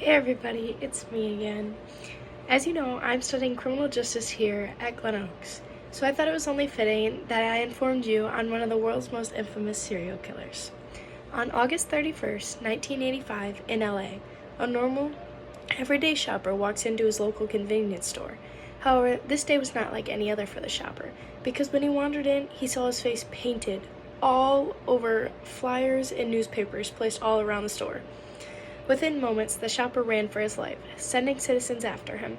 Hey everybody, it's me again. As you know, I'm studying criminal justice here at Glen Oaks, so I thought it was only fitting that I informed you on one of the world's most infamous serial killers. On August 31st, 1985, in LA, a normal, everyday shopper walks into his local convenience store. However, this day was not like any other for the shopper, because when he wandered in, he saw his face painted all over flyers and newspapers placed all around the store. Within moments, the shopper ran for his life, sending citizens after him.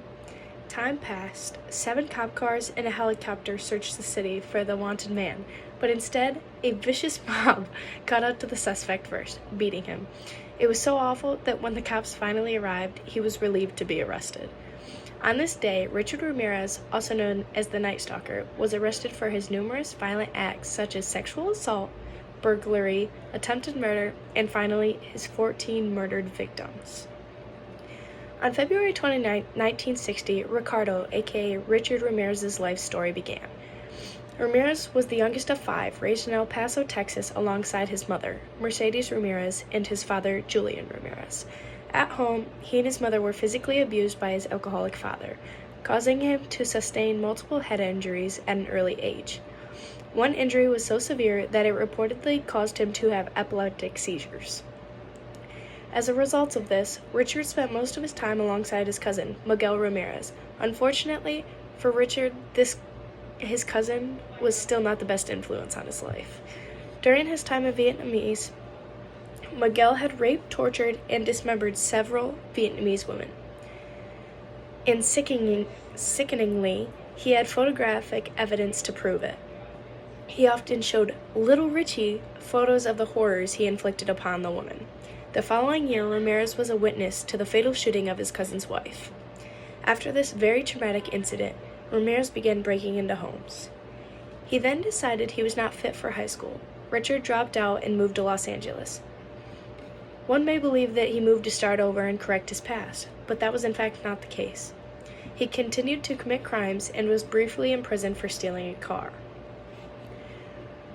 Time passed. 7 cop cars and a helicopter searched the city for the wanted man, but instead, a vicious mob caught up to the suspect first, beating him. It was so awful that when the cops finally arrived, he was relieved to be arrested. On this day, Richard Ramirez, also known as the Night Stalker, was arrested for his numerous violent acts such as sexual assault, burglary, attempted murder, and finally, his 14 murdered victims. On February 29, 1960, Ricardo, aka Richard Ramirez's life story began. Ramirez was the youngest of 5, raised in El Paso, Texas, alongside his mother, Mercedes Ramirez, and his father, Julian Ramirez. At home, he and his mother were physically abused by his alcoholic father, causing him to sustain multiple head injuries at an early age. One injury was so severe that it reportedly caused him to have epileptic seizures. As a result of this, Richard spent most of his time alongside his cousin, Miguel Ramirez. Unfortunately for Richard, his cousin was still not the best influence on his life. During his time in Vietnamese, Miguel had raped, tortured, and dismembered several Vietnamese women. And sickeningly, he had photographic evidence to prove it. He often showed Little Richie photos of the horrors he inflicted upon the woman. The following year, Ramirez was a witness to the fatal shooting of his cousin's wife. After this very traumatic incident, Ramirez began breaking into homes. He then decided he was not fit for high school. Richard dropped out and moved to Los Angeles. One may believe that he moved to start over and correct his past, but that was in fact not the case. He continued to commit crimes and was briefly imprisoned for stealing a car.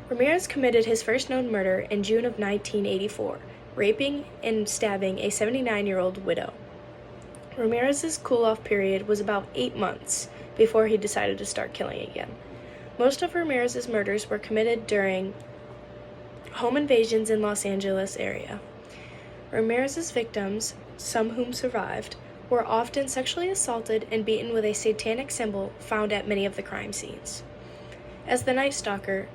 Ramirez committed his first known murder in June of 1984, raping and stabbing a 79-year-old widow. Ramirez's cool-off period was about 8 months before he decided to start killing again. Most of Ramirez's murders were committed during home invasions in Los Angeles area. Ramirez's victims, some whom survived, were often sexually assaulted and beaten with a satanic symbol found at many of the crime scenes. As the Night Stalker,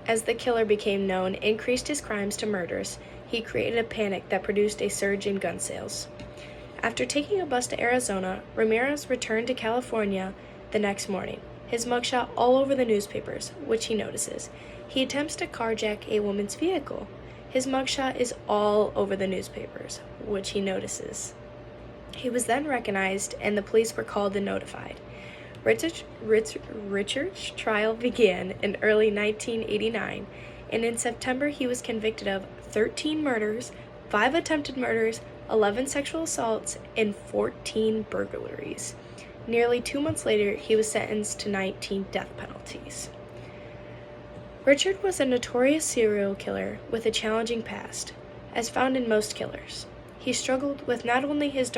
as the killer became known, increased his crimes to murders, he created a panic that produced a surge in gun sales. After taking a bus to Arizona, Ramirez returned to California the next morning, his mugshot all over the newspapers, which he notices. He attempts to carjack a woman's vehicle. His mugshot is all over the newspapers, which he notices. He was then recognized, and the police were called and notified. Richard's trial began in early 1989, and in September he was convicted of 13 murders, 5 attempted murders, 11 sexual assaults, and 14 burglaries. Nearly 2 months later, he was sentenced to 19 death penalties. Richard was a notorious serial killer with a challenging past, as found in most killers. He struggled with not only his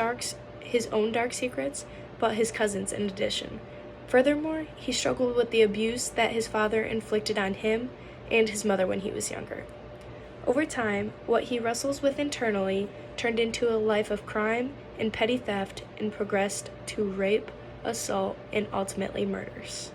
own dark secrets, but his cousins in addition. Furthermore, he struggled with the abuse that his father inflicted on him and his mother when he was younger. Over time, what he wrestles with internally turned into a life of crime and petty theft and progressed to rape, assault, and ultimately murders.